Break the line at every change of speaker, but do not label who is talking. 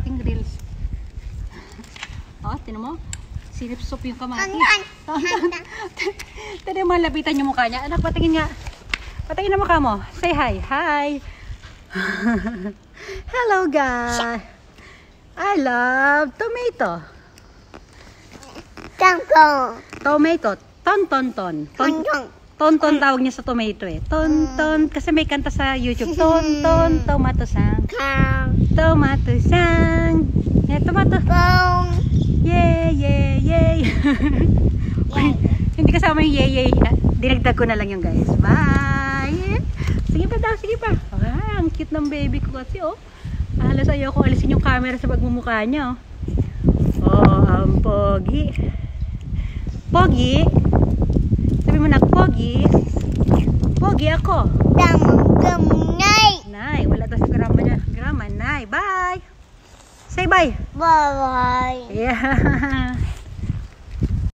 ating reels. Oh, tinan mo. Sinipsop yung kamatis. Tinan mo, lapitan yung mukha niya. Anak, patingin nga. Patingin na mukha mo. Say hi. Hi. Hello, guys. I love tomato. Tomato. Ton. Tonton tawag niya sa tomato eh. Tonton. Kasi may kanta sa YouTube. Tonton, tomato sang. Tomato sang. Yeah, tomato. Yay. Hindi kasama yung yay. Dinagdag ko na lang yung guys. Bye. Sige pa daw, sige pa. Ah, ang cute ng baby ko kasi oh. Halos ayoko alisin yung camera sa pagmumukha niya oh. Oh, ang pogi. Pogi. Sabi mo na, Pogi. Pogi ako. Nay, wala daw sa grama. Nay, bye. Say bye.
Bye.
Yeah.